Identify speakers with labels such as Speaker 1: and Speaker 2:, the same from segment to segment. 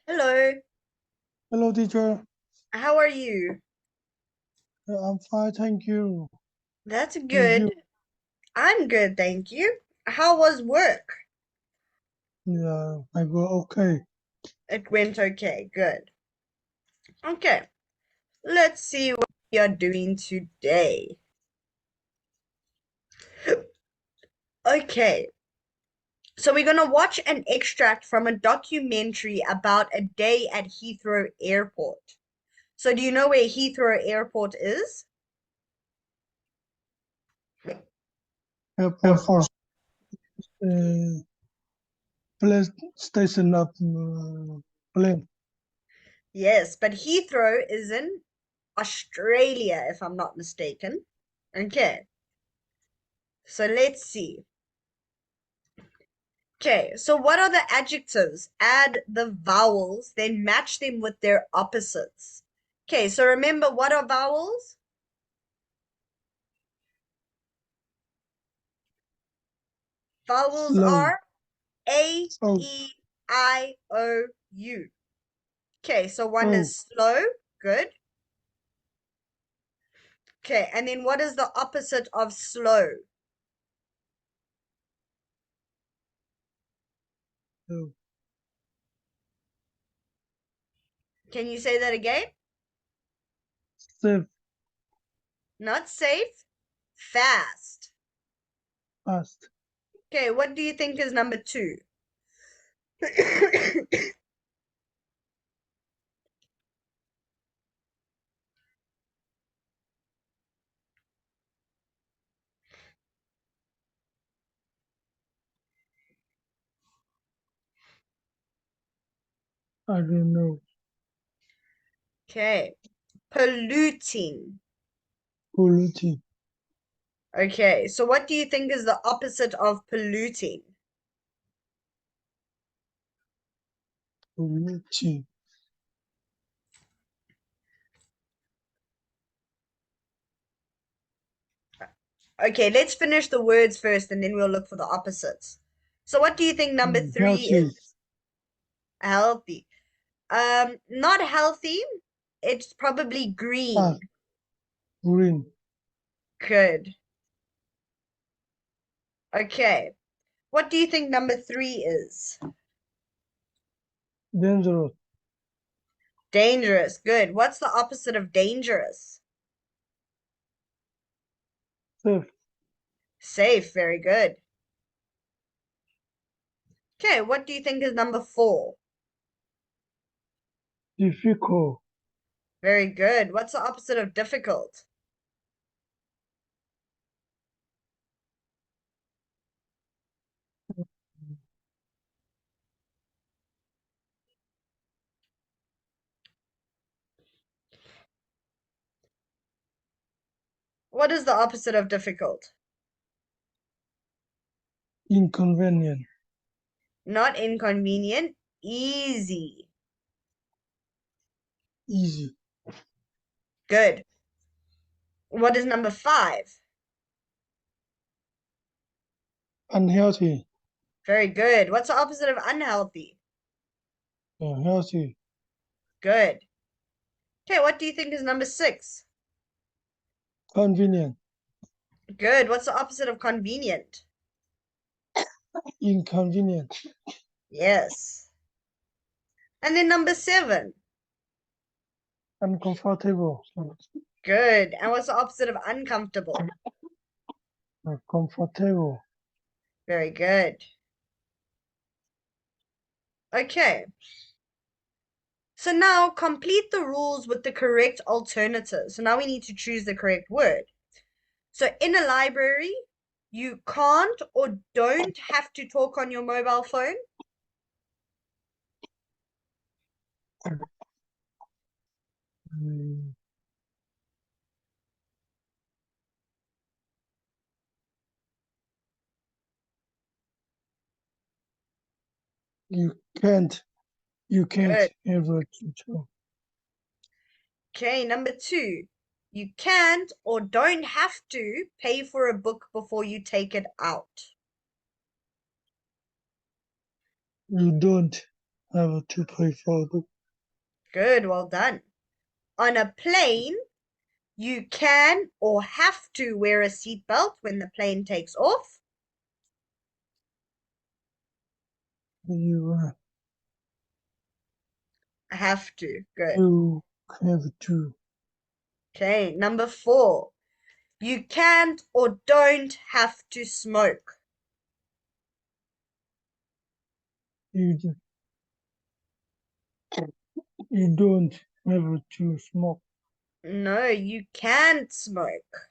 Speaker 1: Hello,
Speaker 2: Hello, teacher.
Speaker 1: how are you?
Speaker 2: I'm fine, thank you.
Speaker 1: That's
Speaker 2: And
Speaker 1: good.
Speaker 2: you?
Speaker 1: I'm good, thank you. How was work?
Speaker 2: Yeah, I go okay.
Speaker 1: It went okay, good. Okay, let's see what we are doing today. Okay, so we're gonna watch an extract from a documentary about a day at Heathrow Airport. So do you know where Heathrow Airport is?
Speaker 2: Airport is uh, place station of plane.
Speaker 1: Yes, but Heathrow is in Australia, if I'm not mistaken. Okay, so let's see. Okay, so what are the adjectives? Add the vowels, then match them with their opposites. Okay, so remember what are vowels? Vowels
Speaker 2: Slow.
Speaker 1: are A,
Speaker 2: Oh,
Speaker 1: E, I, O, U. Okay, so one
Speaker 2: oh,
Speaker 1: is slow, good. Okay, and then what is the opposite of slow?
Speaker 2: oh.
Speaker 1: Can you say that again?
Speaker 2: Safe,
Speaker 1: Not safe, fast.
Speaker 2: fast.
Speaker 1: Okay, what do you think is number two?
Speaker 2: I don't know.
Speaker 1: Okay, polluting.
Speaker 2: Polluting,
Speaker 1: Okay, so what do you think is the opposite of polluting?
Speaker 2: polluting.
Speaker 1: Okay, let's finish the words first and then we'll look for the opposites. So what do you think number three
Speaker 2: Healthy.
Speaker 1: is? Healthy. Not healthy. It's probably
Speaker 2: Fast.
Speaker 1: green.
Speaker 2: Green.
Speaker 1: Good. Okay. What do you think number three is?
Speaker 2: Dangerous.
Speaker 1: Dangerous. Good. What's the opposite of dangerous?
Speaker 2: Safe.
Speaker 1: Safe. Very good. Okay, what do you think is number four?
Speaker 2: Difficult.
Speaker 1: Very good. What's the opposite of difficult? What is the opposite of difficult?
Speaker 2: Inconvenient.
Speaker 1: Not inconvenient. Easy.
Speaker 2: Easy.
Speaker 1: Good. What is number five?
Speaker 2: Unhealthy.
Speaker 1: Very good. What's the opposite of unhealthy?
Speaker 2: Healthy.
Speaker 1: Good. Okay, what do you think is number six?
Speaker 2: Convenient.
Speaker 1: Good. What's the opposite of convenient?
Speaker 2: Inconvenient.
Speaker 1: Yes. And then number seven.
Speaker 2: Uncomfortable.
Speaker 1: Good. And what's the opposite of uncomfortable?
Speaker 2: Comfortable.
Speaker 1: Very good. Okay. So now complete the rules with the correct alternative. So now we need to choose the correct word. So in a library, you can't or don't have to talk on your mobile phone.
Speaker 2: Mm, You can't. You can't
Speaker 1: Good.
Speaker 2: ever control.
Speaker 1: Okay, number two. You can't or don't have to pay for a book before you take it out.
Speaker 2: You don't have to pay for the.
Speaker 1: Good, well done. On a plane, you can or have to wear a seatbelt when the plane takes off.
Speaker 2: You
Speaker 1: Have to. Good.
Speaker 2: you have to.
Speaker 1: Okay, number 4. You can't or don't have to smoke.
Speaker 2: You you don't have to smoke.
Speaker 1: No, you can't smoke.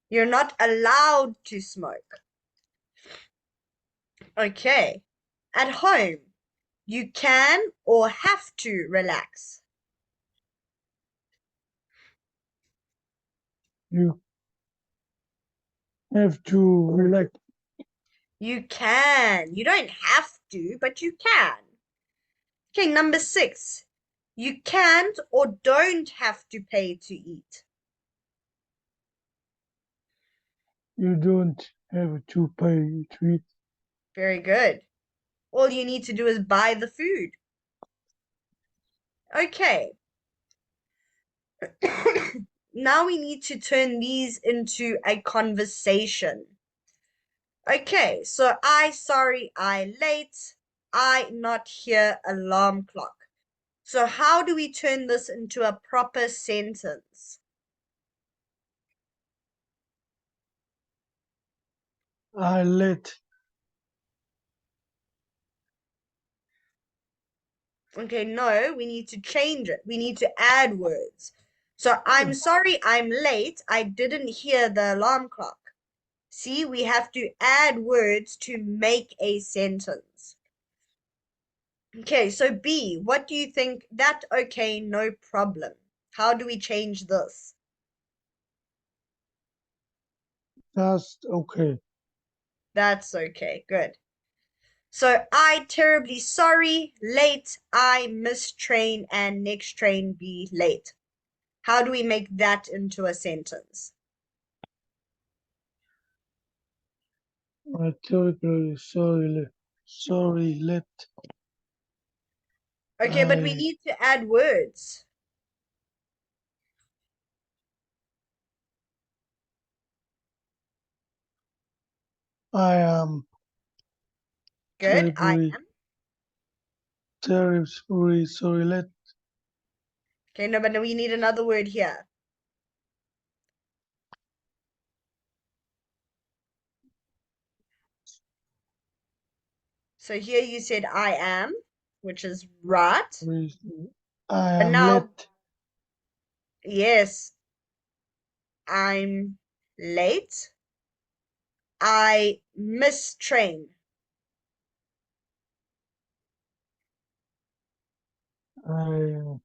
Speaker 1: You're not allowed to smoke. Okay. At home, you can or have to relax.
Speaker 2: You have to relax.
Speaker 1: You can. You don't have to, but you can. Okay, number 6. You can't or don't have to pay to eat.
Speaker 2: You don't have to pay to eat.
Speaker 1: Very good. All you need to do is buy the food. Okay. Now we need to turn these into a conversation. Okay, so sorry, I late. I not here, alarm clock. So how do we turn this into a proper sentence?
Speaker 2: I let.
Speaker 1: Okay, no, we need to change it. We need to add words. So I'm sorry I'm late. I didn't hear the alarm clock. See, we have to add words to make a sentence. Okay, so B, what do you think? That okay, no problem. How do we change this?
Speaker 2: That's okay.
Speaker 1: That's okay, good. So I terribly sorry, late, I missed train and next train be late. How do we make that into a sentence?
Speaker 2: I terribly sorry let.
Speaker 1: Okay, but we
Speaker 2: I
Speaker 1: need to add words.
Speaker 2: I am
Speaker 1: Good, I
Speaker 2: terribly
Speaker 1: am.
Speaker 2: terribly sorry let.
Speaker 1: Okay, no, but we need another word here. So here you said I am, which is right.
Speaker 2: I
Speaker 1: But
Speaker 2: am
Speaker 1: now,
Speaker 2: late.
Speaker 1: yes, I'm late. I miss train.
Speaker 2: I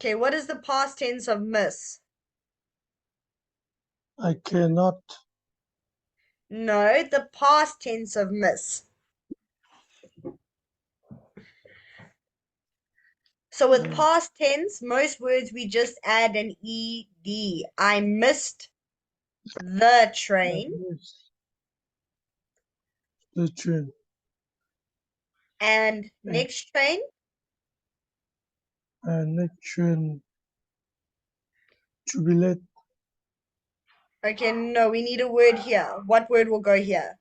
Speaker 1: Okay, what is the past tense of miss?
Speaker 2: I cannot.
Speaker 1: No, the past tense of miss. So with
Speaker 2: I,
Speaker 1: past tense, most words we just add an ed. I missed the
Speaker 2: I
Speaker 1: train
Speaker 2: miss the train.
Speaker 1: and
Speaker 2: And
Speaker 1: next train.
Speaker 2: next train to be late.
Speaker 1: Okay, no, we need a word here. What word will go here?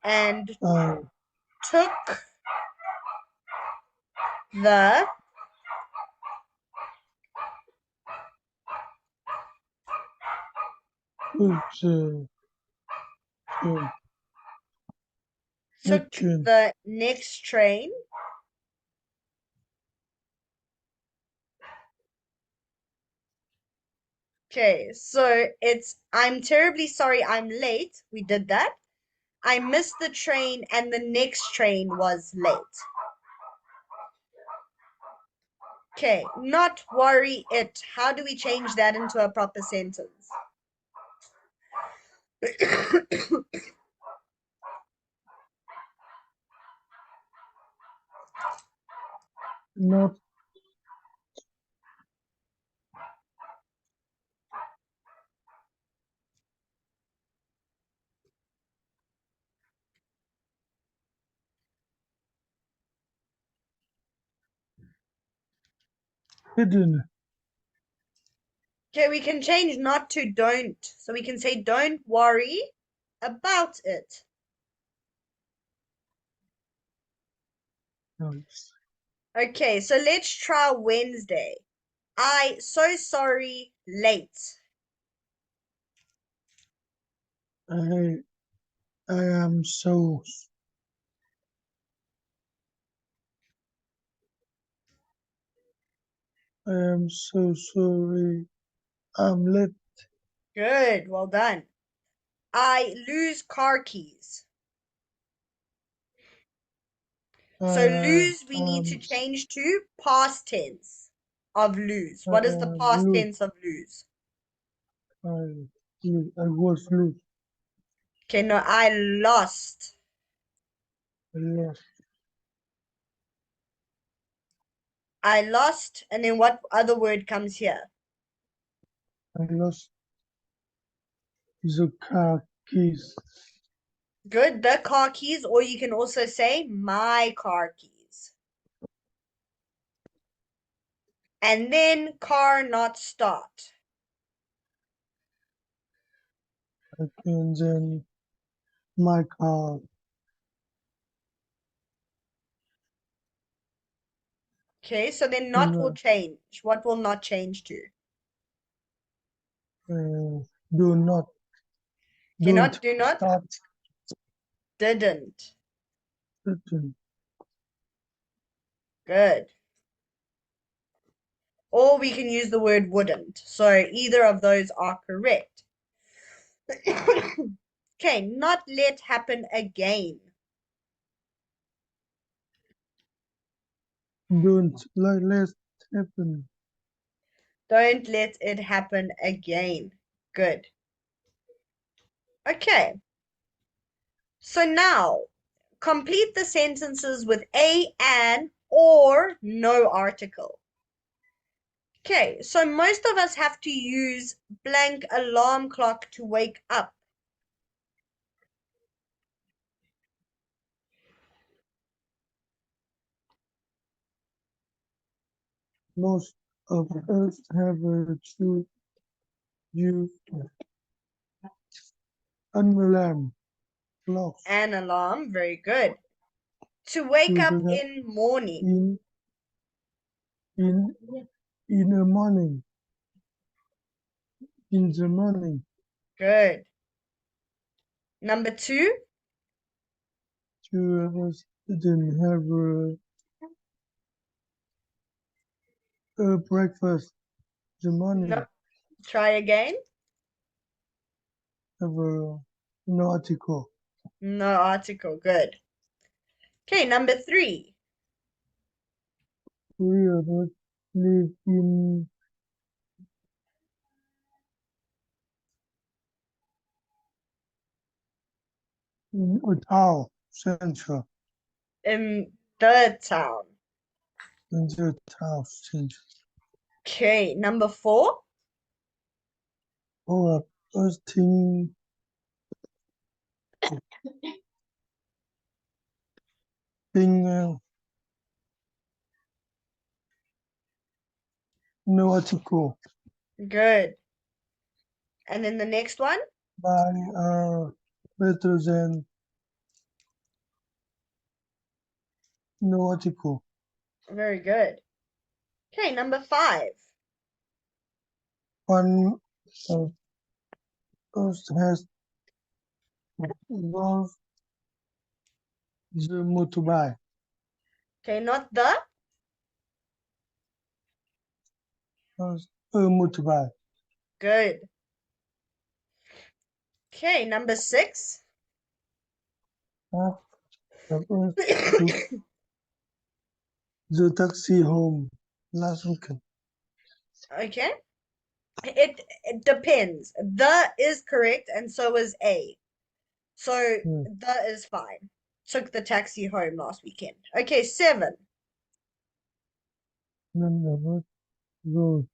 Speaker 1: And
Speaker 2: I
Speaker 1: took the
Speaker 2: took the train. Next
Speaker 1: took
Speaker 2: train.
Speaker 1: the next train. Okay, so it's I'm terribly sorry I'm late. We did that. I missed the train and the next train was late. Okay, not worry it. How do we change that into a proper sentence?
Speaker 2: Not hidden.
Speaker 1: Okay, we can change not to don't. So we can say don't worry about it.
Speaker 2: Nice.
Speaker 1: Okay, so let's try Wednesday. I so sorry late.
Speaker 2: I I am so I am so sorry. I'm late.
Speaker 1: Good, well done. I lose car keys. So
Speaker 2: I
Speaker 1: lose we need to
Speaker 2: am
Speaker 1: change to past tense of lose.
Speaker 2: I
Speaker 1: What is the
Speaker 2: am
Speaker 1: past
Speaker 2: loose.
Speaker 1: tense of lose?
Speaker 2: I was loose.
Speaker 1: Okay, no, I lost.
Speaker 2: I lost.
Speaker 1: I lost, and then what other word comes here?
Speaker 2: I lost the car keys.
Speaker 1: Good, the car keys, or you can also say my car keys. And then car not start.
Speaker 2: I can then my car.
Speaker 1: Okay, so then not will
Speaker 2: Uh,
Speaker 1: change. What will not change to?
Speaker 2: do not
Speaker 1: Okay,
Speaker 2: don't
Speaker 1: not do not,
Speaker 2: start
Speaker 1: didn't.
Speaker 2: written.
Speaker 1: Good. Or we can use the word wouldn't. So either of those are correct. Okay, not let happen again.
Speaker 2: Don't let happen.
Speaker 1: Don't let it happen again. Good. Okay, so now complete the sentences with a, an, or no article. Okay, so most of us have to use blank alarm clock to wake up.
Speaker 2: Most of us have to use an alarm clocks
Speaker 1: An alarm, very good. To wake
Speaker 2: to
Speaker 1: up
Speaker 2: get up
Speaker 1: in morning.
Speaker 2: in in the morning. In the morning,
Speaker 1: Good. Number two,
Speaker 2: two of us didn't have a breakfast. The
Speaker 1: no,
Speaker 2: morning
Speaker 1: try again.
Speaker 2: have an article.
Speaker 1: No article, good. Okay, number three,
Speaker 2: Three of us live in Ottawa Central.
Speaker 1: in the town.
Speaker 2: In the town center.
Speaker 1: Okay, number four,
Speaker 2: All of us think no article
Speaker 1: good. And then the next one,
Speaker 2: by better than no article.
Speaker 1: very good. Okay, number five,
Speaker 2: One of us has lost the motorbike.
Speaker 1: okay, not the,
Speaker 2: Has a motorbike.
Speaker 1: good. Okay, number six,
Speaker 2: Half of us took the taxi home last weekend.
Speaker 1: okay. It depends. The is correct, and so is A. So
Speaker 2: Hmm.
Speaker 1: the is fine. Took the taxi home last weekend. Okay, seven.
Speaker 2: None of us rode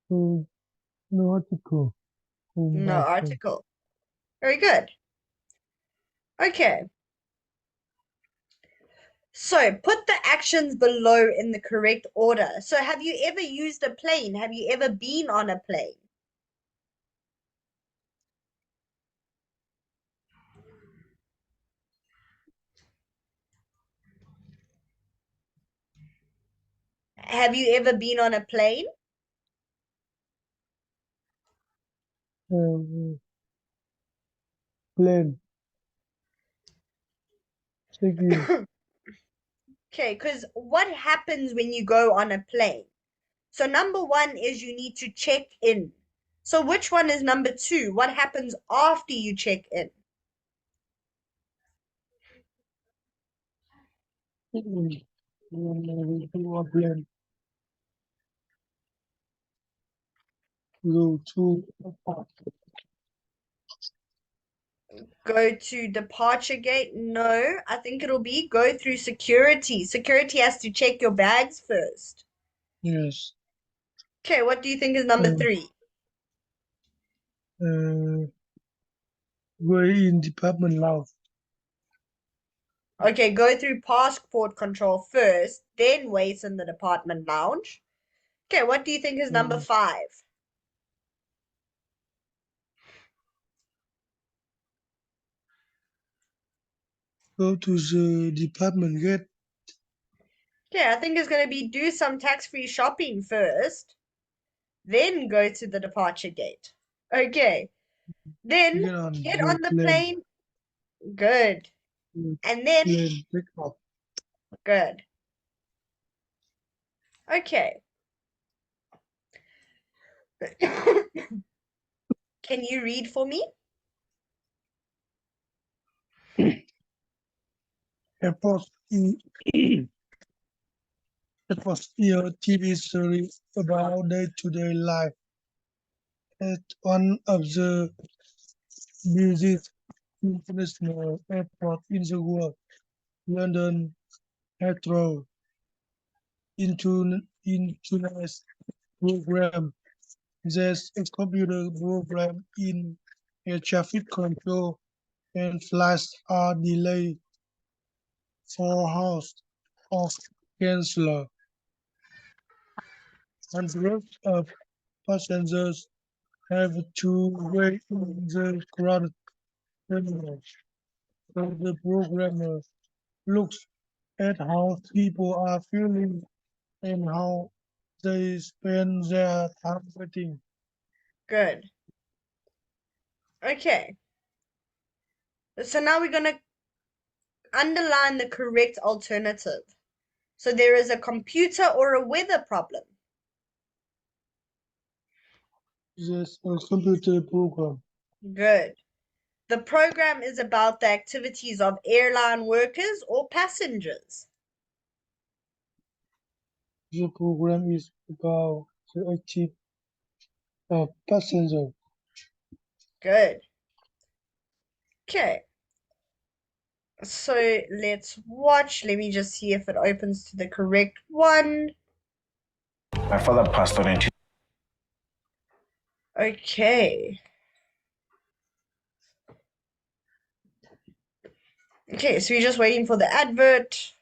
Speaker 2: to nautical home
Speaker 1: No
Speaker 2: biking.
Speaker 1: article. Very good. Okay. So put the actions below in the correct order. So have you ever used a plane? Have you ever been on a plane? Have you ever been on a plane?
Speaker 2: Um, Plan. Second.
Speaker 1: Okay, because what happens when you go on a plane? So number one is you need to check in. So which one is number two? What happens after you check in?
Speaker 2: Second. To a plan. Go to a park.
Speaker 1: Go to departure gate? No, I think it'll be go through security. Security has to check your bags first.
Speaker 2: Yes.
Speaker 1: Okay, what do you think is number
Speaker 2: Um,
Speaker 1: three?
Speaker 2: uh, Go in department lounge.
Speaker 1: Okay, go through passport control first, then wait in the department lounge. Okay, what do you think is number
Speaker 2: Um,
Speaker 1: five?
Speaker 2: Go to the department gate.
Speaker 1: Okay, I think it's going to be do some tax-free shopping first, then go to the departure gate. Okay, then
Speaker 2: Get on
Speaker 1: get
Speaker 2: the
Speaker 1: on the
Speaker 2: plane.
Speaker 1: plane. Good. And then,
Speaker 2: Plane pick up.
Speaker 1: good. Okay. Can you read for me?
Speaker 2: Airport in It was a TV series about day-to-day life at one of the busiest international airports in the world, London Heathrow. Into nice program. There's a computer program in air traffic control and flights are delayed for hours of cancelled. Hundreds of passengers have to wait in the crowded terminal. So the programmer looks at how people are feeling and how they spend their time waiting.
Speaker 1: Good. Okay. So now we're going to underline the correct alternative. So there is a computer or a weather problem.
Speaker 2: There's a computer program.
Speaker 1: Good. The program is about the activities of airline workers or passengers.
Speaker 2: The program is about the active passenger.
Speaker 1: Good. Okay. So let's watch. Let me just see if it opens to the correct one.
Speaker 3: My father passed on in
Speaker 1: Okay. Okay, so we're just waiting for the advert.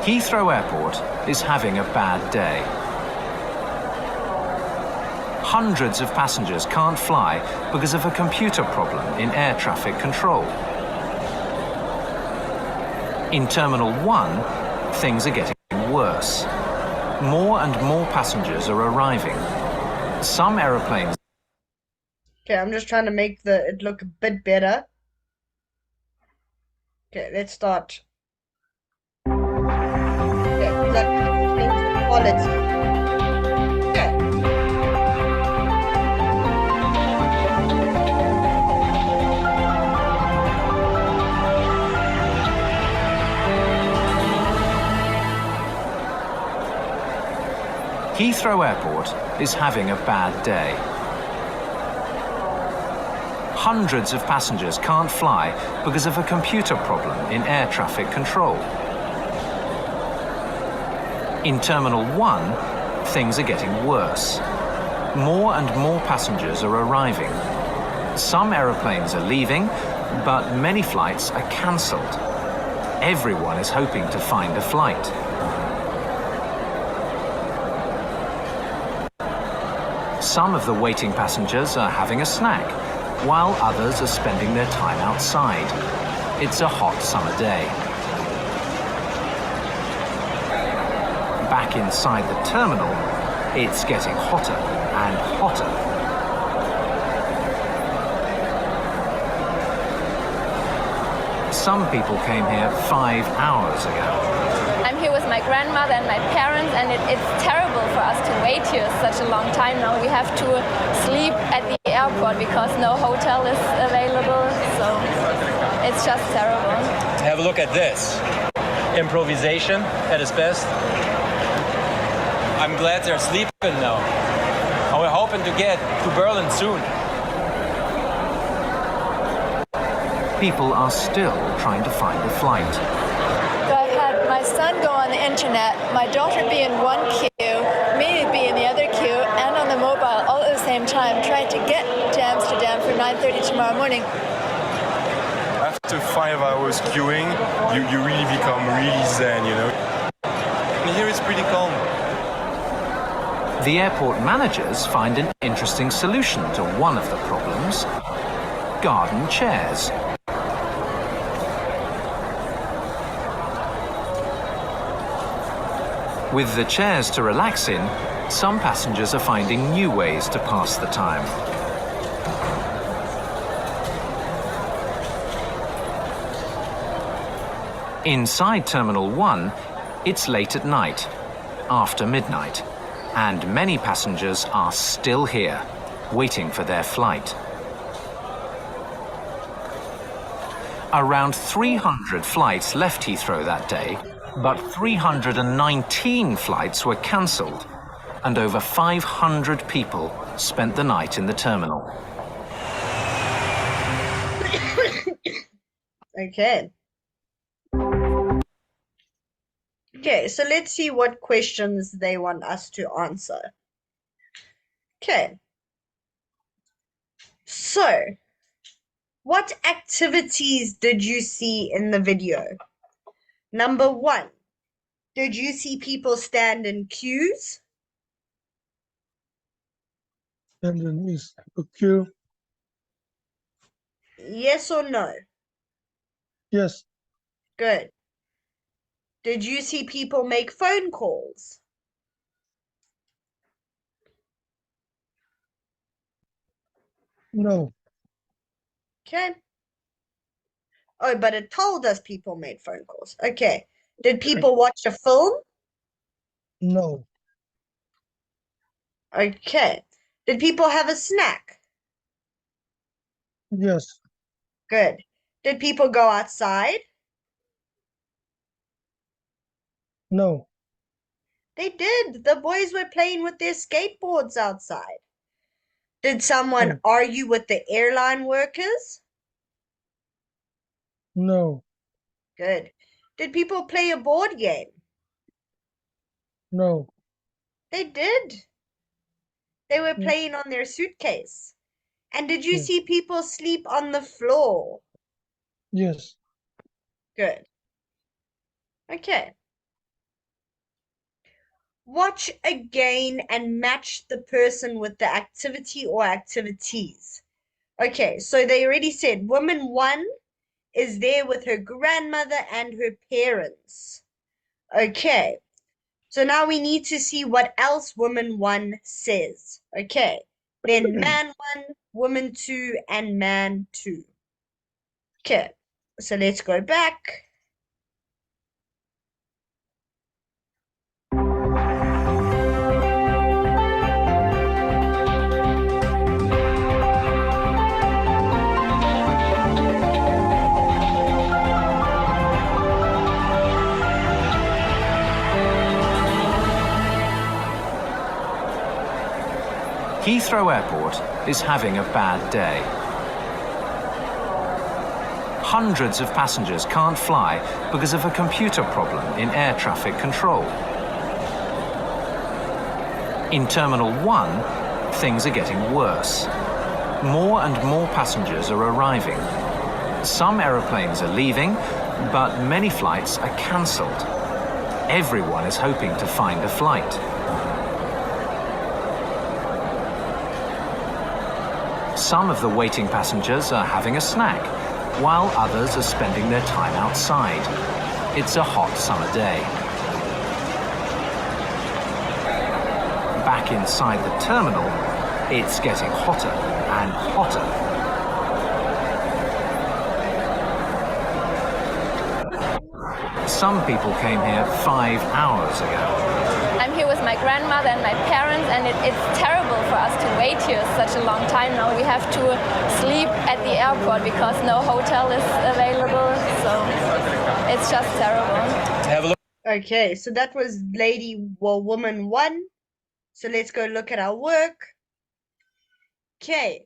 Speaker 4: Heathrow Airport is having a bad day. Hundreds of passengers can't fly because of a computer problem in air traffic control. In Terminal 1, things are getting worse. More and more passengers are arriving. Some aeroplanes.
Speaker 1: Okay, I'm just trying to make it look a bit better. Okay, let's start. Okay, because I need to change the quality. Okay.
Speaker 4: Heathrow Airport is having a bad day. Hundreds of passengers can't fly because of a computer problem in air traffic control. In Terminal 1, things are getting worse. More and more passengers are arriving. Some aeroplanes are leaving, but many flights are cancelled. Everyone is hoping to find a flight. Some of the waiting passengers are having a snack, while others are spending their time outside. It's a hot summer day. Back inside the terminal, it's getting hotter and hotter. Some people came here 5 hours ago.
Speaker 5: I'm here with my grandmother and my parents, and it's terrible for us to wait here such a long time now. We have to sleep at the airport because no hotel is available, so it's just terrible.
Speaker 6: Have a look at this. Improvisation at its best. I'm glad they're sleeping now. And we're hoping to get to Berlin soon.
Speaker 4: People are still trying to find a flight.
Speaker 7: I've had my son go on the internet, my daughter be in one queue, me be in the other queue, and on the mobile all at the same time, trying to get to Amsterdam for 9:30 tomorrow morning.
Speaker 8: After 5 hours queuing, you really become really zen, you know. And here it's pretty calm.
Speaker 4: The airport managers find an interesting solution to one of the problems: garden chairs. With the chairs to relax in, some passengers are finding new ways to pass the time. Inside Terminal 1, it's late at night, after midnight, and many passengers are still here, waiting for their flight. Around 300 flights left Heathrow that day, but 319 flights were cancelled, and over 500 people spent the night in the terminal.
Speaker 1: Okay. Okay, so let's see what questions they want us to answer. Okay. So, what activities did you see in the video? Number 1, did you see people stand in queues?
Speaker 2: And then is a queue.
Speaker 1: Yes or no?
Speaker 2: Yes.
Speaker 1: Good. Did you see people make phone calls?
Speaker 2: No.
Speaker 1: Okay. Oh, but it told us people made phone calls. Okay. Did people watch a film?
Speaker 2: No.
Speaker 1: Okay. Did people have a snack?
Speaker 2: Yes.
Speaker 1: Good. Did people go outside?
Speaker 2: No.
Speaker 1: They did. The boys were playing with their skateboards outside. Did someone
Speaker 2: No.
Speaker 1: argue with the airline workers?
Speaker 2: No.
Speaker 1: Good. Did people play a board game?
Speaker 2: No.
Speaker 1: They did. They were
Speaker 2: Mm.
Speaker 1: playing on their suitcase. And did you
Speaker 2: Yeah.
Speaker 1: see people sleep on the floor?
Speaker 2: Yes.
Speaker 1: Good. Okay. Watch again and match the person with the activity or activities. Okay, so they already said woman 1 is there with her grandmother and her parents. Okay, so now we need to see what else woman 1 says. Okay, then man 1, woman 2, and man 2. Okay, so let's go back.
Speaker 4: Heathrow Airport is having a bad day. Hundreds of passengers can't fly because of a computer problem in air traffic control. In Terminal 1, things are getting worse. More and more passengers are arriving. Some aeroplanes are leaving, but many flights are cancelled. Everyone is hoping to find a flight. Some of the waiting passengers are having a snack, while others are spending their time outside. It's a hot summer day. Back inside the terminal, it's getting hotter and hotter. Some people came here 5 hours ago.
Speaker 5: I'm here with my grandmother and my parents, and it's terrible for us to wait here such a long time now. We have to sleep at the airport because no hotel is available, so it's just terrible.
Speaker 6: Have a look.
Speaker 1: Okay, so that was woman 1. So let's go look at our work. Okay,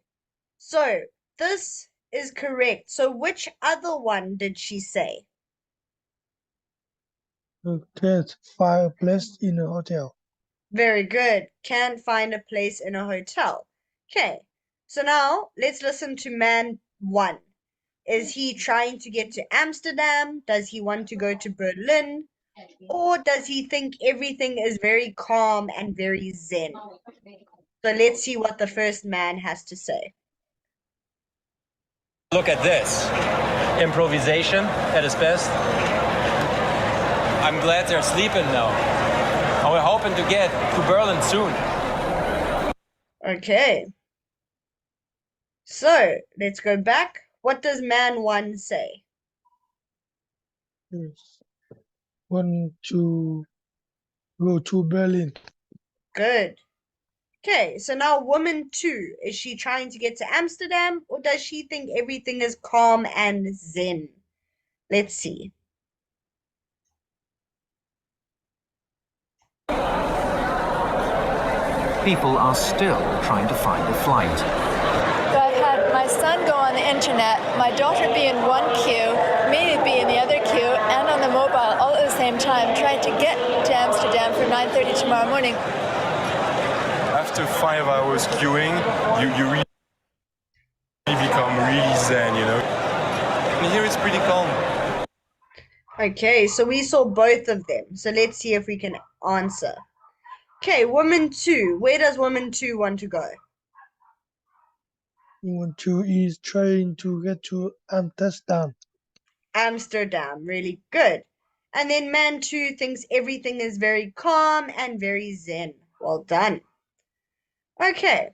Speaker 1: so this is correct. So which other one did she say?
Speaker 2: Can't find a place in a hotel.
Speaker 1: Very good. Can't find a place in a hotel. Okay, so now let's listen to man 1. Is he trying to get to Amsterdam? Does he want to go to Berlin? Or does he think everything is very calm and very zen? So let's see what the first man has to say.
Speaker 6: Look at this. Improvisation at its best. I'm glad they're sleeping now. And we're hoping to get to Berlin soon.
Speaker 1: Okay. So let's go back. What does man 1 say?
Speaker 2: Yes. Want to go to Berlin.
Speaker 1: Good. Okay, so now woman 2, is she trying to get to Amsterdam, or does she think everything is calm and zen? Let's see.
Speaker 4: People are still trying to find a flight.
Speaker 7: So I've had my son go on the internet, my daughter be in one queue, me be in the other queue, and on the mobile all at the same time, trying to get to Amsterdam for 9:30 tomorrow morning.
Speaker 8: After 5 hours queuing, you really become really zen, you know. And here it's pretty calm.
Speaker 1: Okay, so we saw both of them. So let's see if we can answer. Okay, woman 2. Where does woman 2 want to go?
Speaker 2: Want to is trying to get to Amsterdam.
Speaker 1: Amsterdam. Really good. And then man 2 thinks everything is very calm and very zen. Well done. Okay.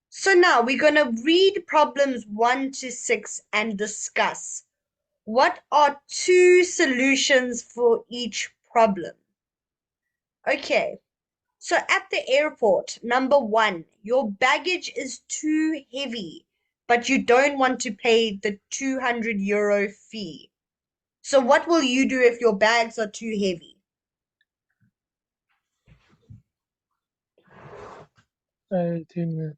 Speaker 1: So now we're going to read problems 1 to 6 and discuss what are 2 solutions for each problem. Okay. So at the airport, number 1, your baggage is too heavy, but you don't want to pay the €200 fee. So what will you do if your bags are too heavy?
Speaker 2: I think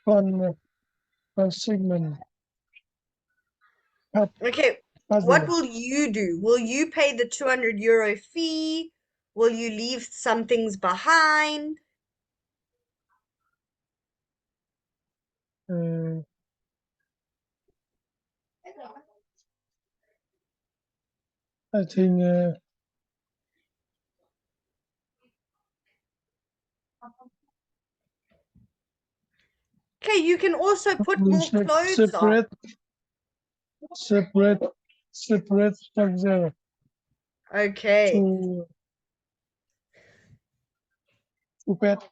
Speaker 2: one segment.
Speaker 1: Okay, what
Speaker 2: Puzzle.
Speaker 1: will you do? Will you pay the €200 fee? Will you leave some things behind?
Speaker 2: I think
Speaker 1: Okay, you can also put
Speaker 2: we
Speaker 1: more
Speaker 2: should
Speaker 1: clothes on.
Speaker 2: separate structure
Speaker 1: Okay,
Speaker 2: to pet.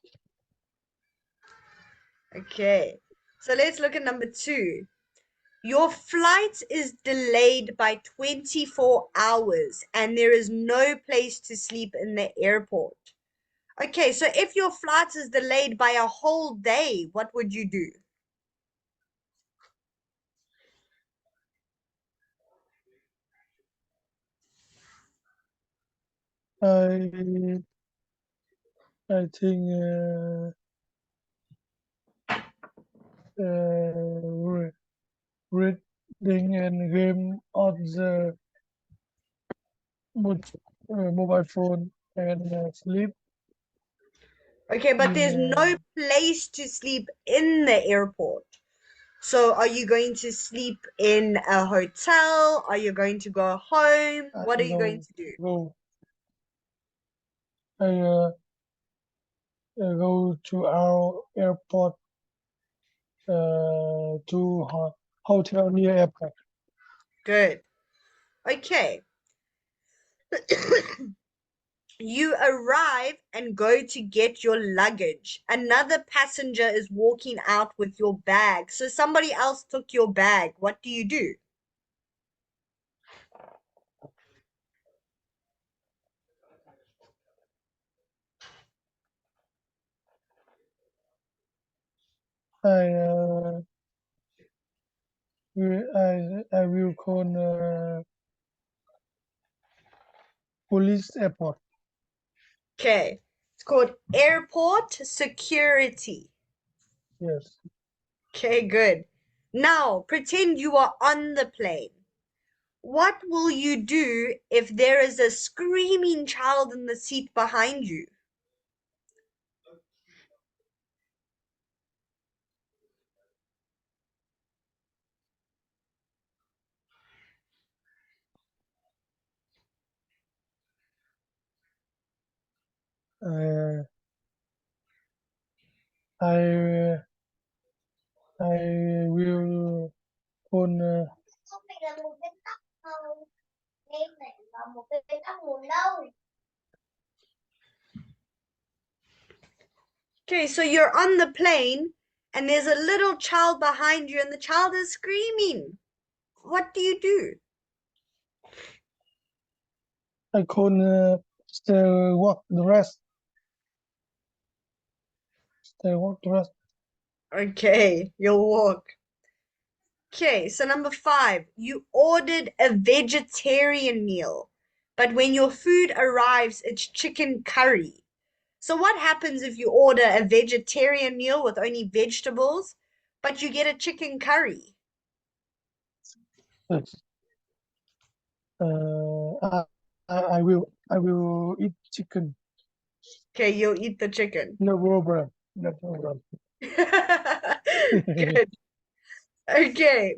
Speaker 1: okay. So let's look at number 2. Your flight is delayed by 24 hours and there is no place to sleep in the airport. Okay, so if your flight is delayed by a whole day, what would you do?
Speaker 2: I think reading and game on the mobile phone and sleep
Speaker 1: Okay, but there's
Speaker 2: in
Speaker 1: no place to sleep in the airport. So are you going to sleep in a hotel? Are you going to go home? What are you going
Speaker 2: go
Speaker 1: to do?
Speaker 2: go I go to our airport to hotel near airport.
Speaker 1: Good. Okay. You arrive and go to get your luggage. Another passenger is walking out with your bag. So somebody else took your bag. What do you do?
Speaker 2: I will call police airport.
Speaker 1: Okay. It's called airport security.
Speaker 2: Yes.
Speaker 1: Okay, good. Now, pretend you are on the plane. What will you do if there is a screaming child in the seat behind you?
Speaker 2: Uh, I I will phone
Speaker 1: Okay, so you're on the plane and there's a little child behind you and the child is screaming. What do you do?
Speaker 2: I call the rest. Stay walk the rest.
Speaker 1: Okay, you'll walk. Okay, so number 5, you ordered a vegetarian meal, but when your food arrives, it's chicken curry. So what happens if you order a vegetarian meal with only vegetables, but you get a chicken curry?
Speaker 2: Yes. I will eat chicken.
Speaker 1: Okay, you'll eat the chicken.
Speaker 2: No problem. No problem.
Speaker 1: Good. Okay.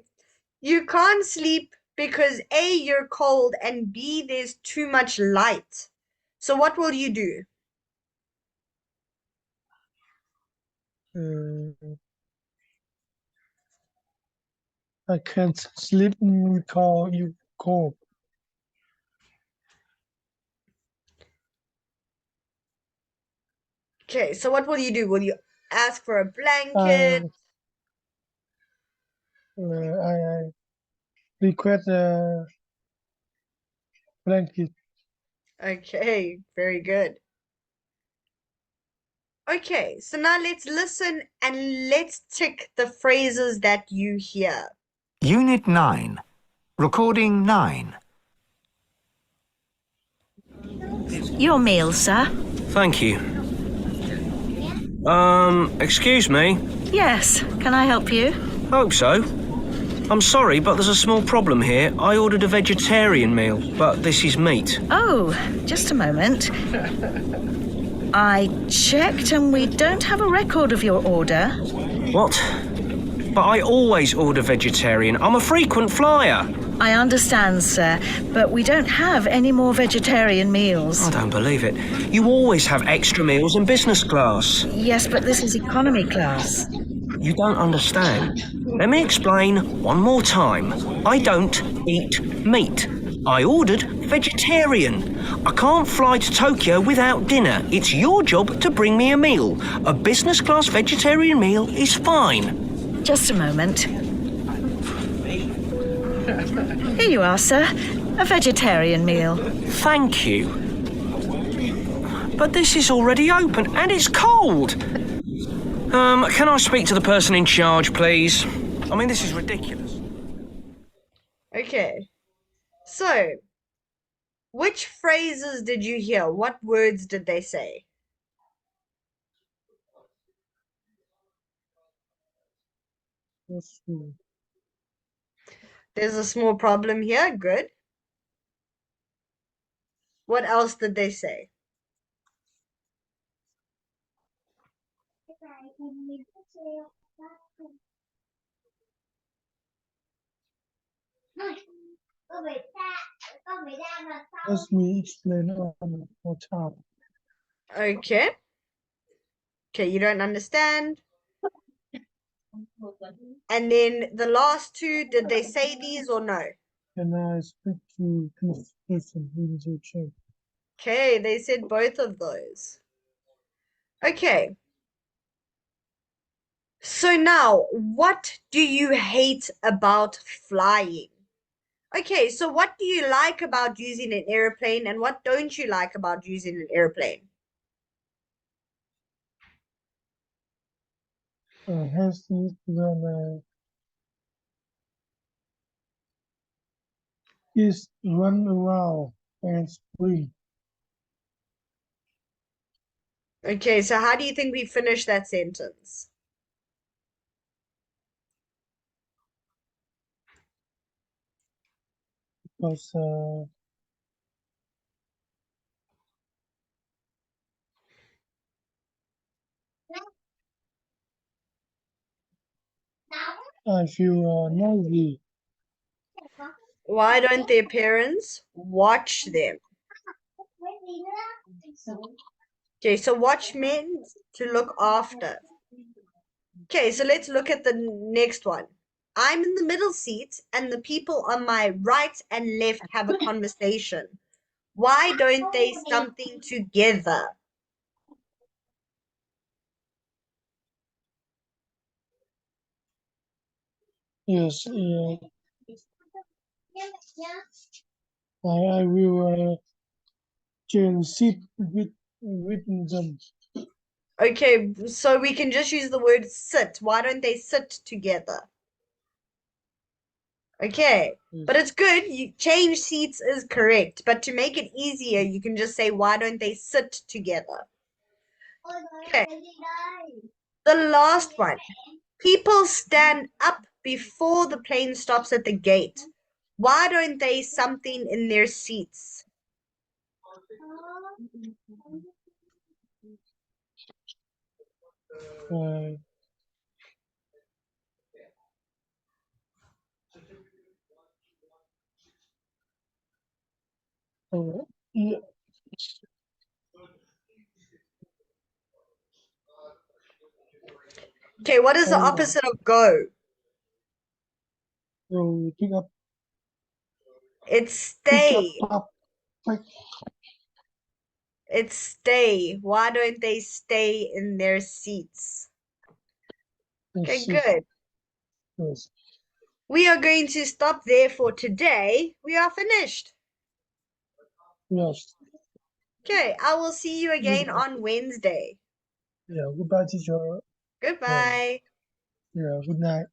Speaker 1: You can't sleep because A, you're cold, and B, there's too much light. So what will you do?
Speaker 2: I can't sleep because you cold.
Speaker 1: Okay, so what will you do? Will you ask for a blanket?
Speaker 2: I I request a blanket.
Speaker 1: Okay, very good. Okay, so now let's listen and let's tick the phrases that you hear.
Speaker 4: Unit 9. Recording 9.
Speaker 9: Your meal, sir.
Speaker 10: Thank you. Excuse me?
Speaker 9: Yes, can I help you?
Speaker 10: Hope so. I'm sorry, but there's a small problem here. I ordered a vegetarian meal, but this is meat.
Speaker 9: Oh, just a moment. I checked and we don't have a record of your order.
Speaker 10: What? But I always order vegetarian. I'm a frequent flyer.
Speaker 9: I understand, sir, but we don't have any more vegetarian meals.
Speaker 10: I don't believe it. You always have extra meals in business class.
Speaker 9: Yes, but this is economy class.
Speaker 10: You don't understand. Let me explain one more time. I don't eat meat. I ordered vegetarian. I can't fly to Tokyo without dinner. It's your job to bring me a meal. A business class vegetarian meal is fine.
Speaker 9: Just a moment. Here you are, sir. A vegetarian meal.
Speaker 10: Thank you. But this is already open and it's cold. Can I speak to the person in charge, please? I mean, this is ridiculous.
Speaker 1: Okay, so Which phrases did you hear? What words did they say?
Speaker 2: Let's see.
Speaker 1: There's a small problem here. Good. What else did they say?
Speaker 2: Let me explain one more time.
Speaker 1: Okay. Okay, you don't understand. And then the last two, did they say these or no?
Speaker 2: Can I speak to this person who is a check?
Speaker 1: Okay, they said both of those. Okay. So now, what do you hate about flying? Okay, so what do you like about using an airplane and what don't you like about using an airplane?
Speaker 2: Hasty when is run around and scream
Speaker 1: Okay, so how do you think we finish that sentence?
Speaker 2: because I feel noisy.
Speaker 1: Why don't their parents watch them? Okay, so watch means to look after. Okay, so let's look at the next one. I'm in the middle seat and the people on my right and left have a conversation. Why don't they something together?
Speaker 2: Yes, I will change sit with them.
Speaker 1: Okay, so we can just use the word sit. Why don't they sit together? Okay, but it's good. You change seats is correct, but to make it easier, you can just say, why don't they sit together? Okay, the last one. People stand up before the plane stops at the gate. Why don't they something in their seats?
Speaker 2: Uh, yeah,
Speaker 1: Okay, what is the opposite of go?
Speaker 2: so
Speaker 1: It's
Speaker 2: pick up,
Speaker 1: stay.
Speaker 2: pick,
Speaker 1: It's stay. Why don't they stay in their seats? Okay,
Speaker 2: sit.
Speaker 1: good.
Speaker 2: Yes,
Speaker 1: We are going to stop there for today. We are finished.
Speaker 2: yes.
Speaker 1: Okay, I will see you again on Wednesday.
Speaker 2: Yeah, goodbye, teacher. Yeah,
Speaker 1: Goodbye.
Speaker 2: yeah, good night.